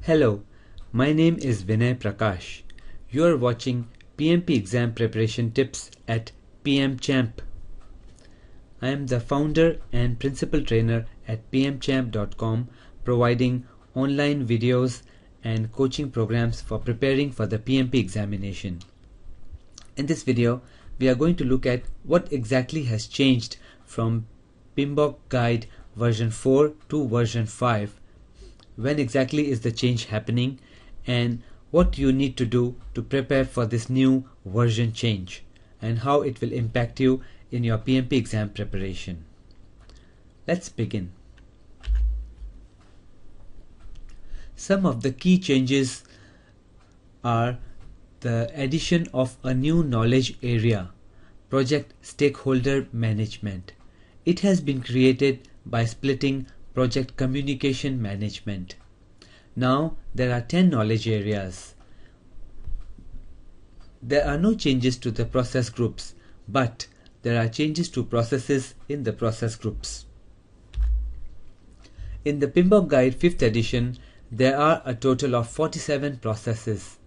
Hello, my name is Vinay Prakash. You are watching PMP Exam Preparation Tips at PMChamp. I am the founder and principal trainer at PMChamp.com, providing online videos and coaching programs for preparing for the PMP examination. In this video, we are going to look at what exactly has changed from PMBOK Guide version 4 to version 5. When exactly is the change happening and what you need to do to prepare for this new version change and how it will impact you in your PMP exam preparation. Let's begin. Some of the key changes are the addition of a new knowledge area, Project Stakeholder Management. It has been created by splitting Project Communication Management. Now there are 10 knowledge areas. There are no changes to the process groups, but there are changes to processes in the process groups. In the PMBOK Guide 5th edition, there are a total of 47 processes.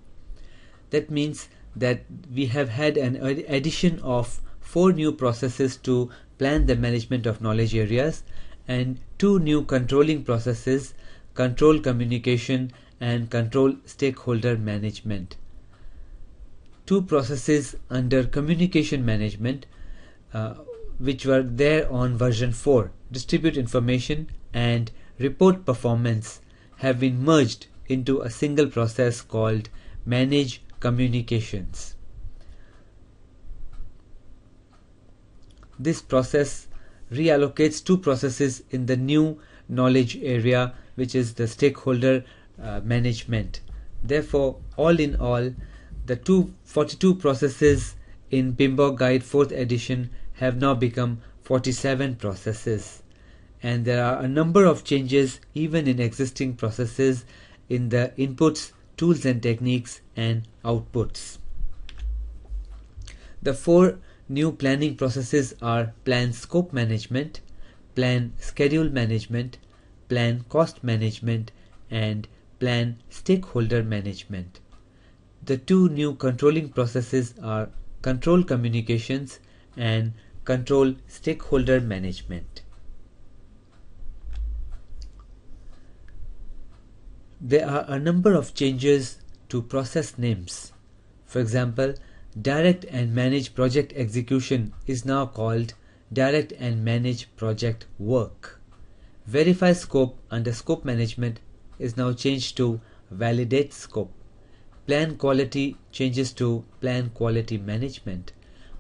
That means that we have had an addition of 4 new processes to plan the management of knowledge areas and 2 new controlling processes, Control Communication and Control Stakeholder Management. 2 processes under Communication Management which were there on version 4, Distribute Information and Report Performance, have been merged into a single process called Manage Communications. This process reallocates 2 processes in the new knowledge area, which is the stakeholder management. Therefore, all in all, the 42 processes in PMBOK Guide 4th edition have now become 47 processes. And there are a number of changes even in existing processes in the inputs, tools and techniques and outputs. The 4 new planning processes are Plan Scope Management, Plan Schedule Management, Plan Cost Management and Plan Stakeholder Management. The 2 new controlling processes are Control Communications and Control Stakeholder Management. There are a number of changes to process names. For example, Direct and Manage Project Execution is now called Direct and Manage Project Work. Verify Scope under Scope Management is now changed to Validate Scope. Plan Quality changes to Plan Quality Management.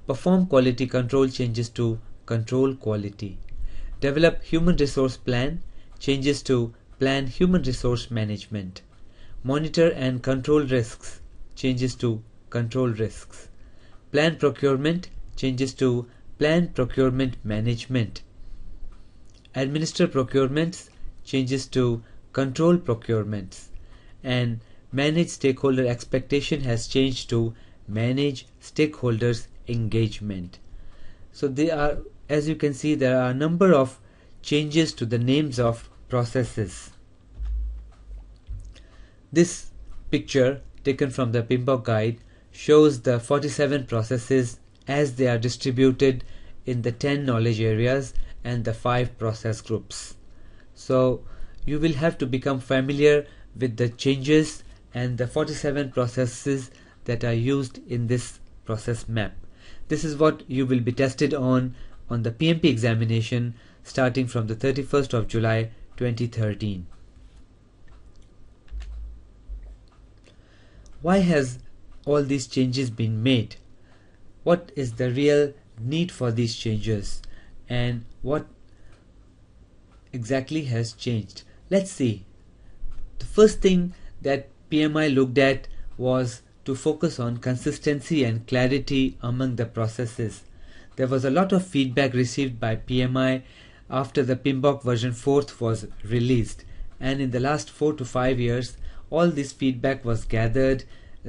Perform Quality Control changes to Control Quality. Develop Human Resource Plan changes to Plan Human Resource Management. Monitor and Control Risks changes to Control Risks. Plan Procurement changes to Plan Procurement Management. Administer Procurements changes to Control Procurements. And Manage Stakeholder Expectation has changed to Manage Stakeholders Engagement. So they are, as you can see, there are a number of changes to the names of processes. This picture taken from the PMBOK Guide shows the 47 processes as they are distributed in the 10 knowledge areas and the 5 process groups. So you will have to become familiar with the changes and the 47 processes that are used in this process map. This is what you will be tested on the PMP examination starting from the 31st of July 2013. Why has all these changes been made? What is the real need for these changes and what exactly has changed? Let's see. The first thing that PMI looked at was to focus on consistency and clarity among the processes. There was a lot of feedback received by PMI after the PMBOK version 4th was released, and in the last 4 to 5 years all this feedback was gathered,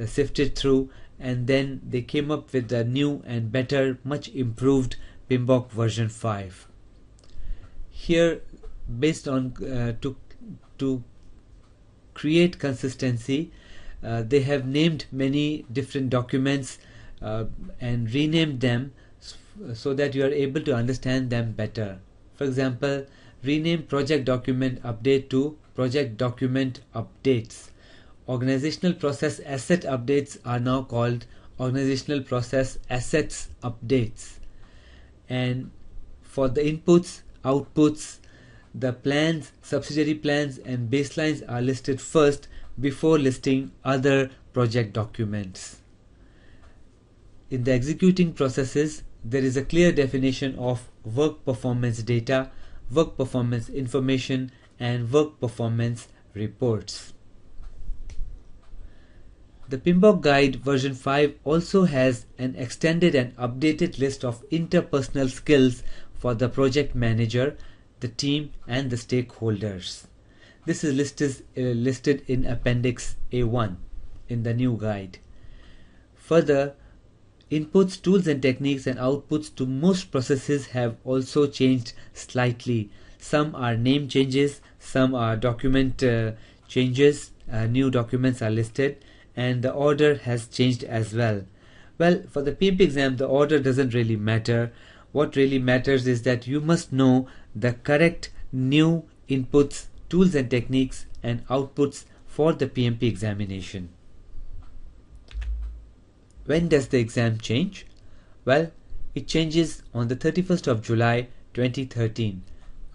sifted through, and then they came up with a new and better, much improved PMBOK version 5. Here, based on to create consistency, they have named many different documents and renamed them so that you are able to understand them better. For example, rename project document update to project document updates. Organizational process asset updates are now called organizational process assets updates. And for the inputs, outputs, the plans, subsidiary plans and baselines are listed first before listing other project documents. In the executing processes, there is a clear definition of work performance data, work performance information and work performance reports. The PMBOK Guide version 5 also has an extended and updated list of interpersonal skills for the project manager, the team and the stakeholders. This is listed in Appendix A1 in the new guide. Further, inputs, tools and techniques and outputs to most processes have also changed slightly. Some are name changes, some are document changes, new documents are listed, and the order has changed as well. Well, for the PMP exam, the order doesn't really matter. What really matters is that you must know the correct new inputs, tools and techniques and outputs for the PMP examination. When does the exam change? Well, it changes on the 31st of July 2013.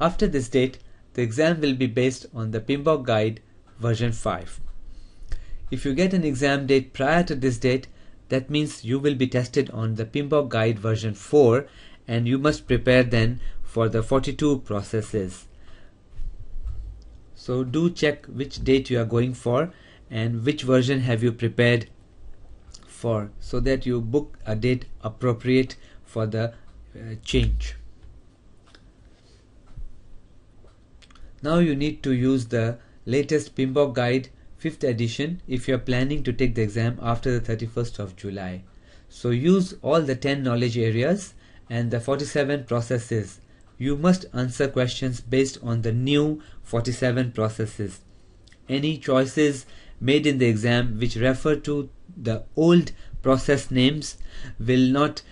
After this date, the exam will be based on the PMBOK Guide version 5. If you get an exam date prior to this date, that means you will be tested on the PMBOK Guide version 4 and you must prepare then for the 42 processes. So do check which date you are going for and which version have you prepared for, so that you book a date appropriate for the change. Now you need to use the latest PMBOK Guide 5th edition if you are planning to take the exam after the 31st of July. So use all the 10 knowledge areas and the 47 processes. You must answer questions based on the new 47 processes. Any choices made in the exam which refer to the old process names will not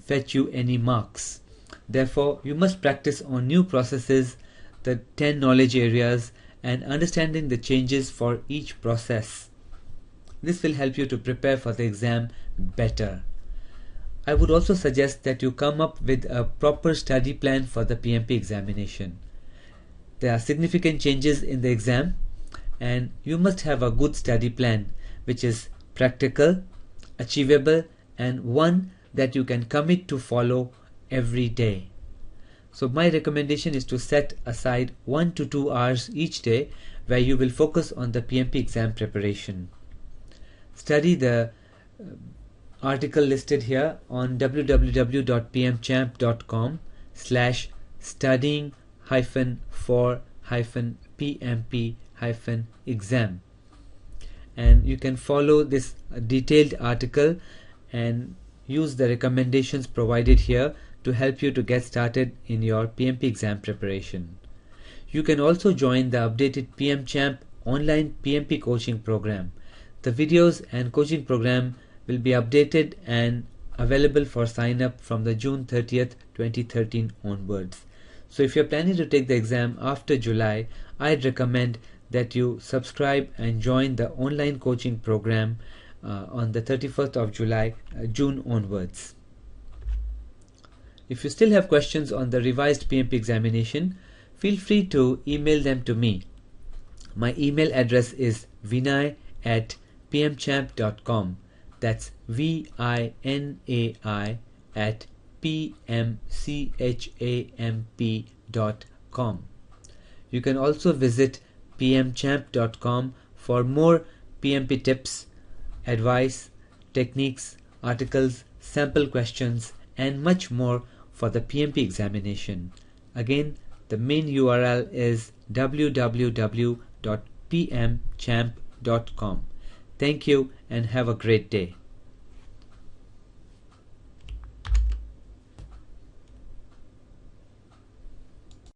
fetch you any marks. Therefore, you must practice on new processes, the 10 knowledge areas and understanding the changes for each process. This will help you to prepare for the exam better. I would also suggest that you come up with a proper study plan for the PMP examination. There are significant changes in the exam and you must have a good study plan which is practical, achievable and one that you can commit to follow every day. So my recommendation is to set aside 1 to 2 hours each day where you will focus on the PMP exam preparation. Study the article listed here on www.pmchamp.com/studying-for-PMP-exam, and you can follow this detailed article and use the recommendations provided here to help you to get started in your PMP exam preparation. You can also join the updated PMChamp online PMP coaching program. The videos and coaching program will be updated and available for sign up from the June 30th, 2013 onwards. So if you're planning to take the exam after July, I'd recommend that you subscribe and join the online coaching program on the 31st of July, June onwards. If you still have questions on the revised PMP examination, feel free to email them to me. My email address is vinay@pmchamp.com. That's vinay@pmchamp.com. You can also visit pmchamp.com for more PMP tips, advice, techniques, articles, sample questions and much more for the PMP examination. Again, the main URL is www.pmchamp.com. Thank you and have a great day.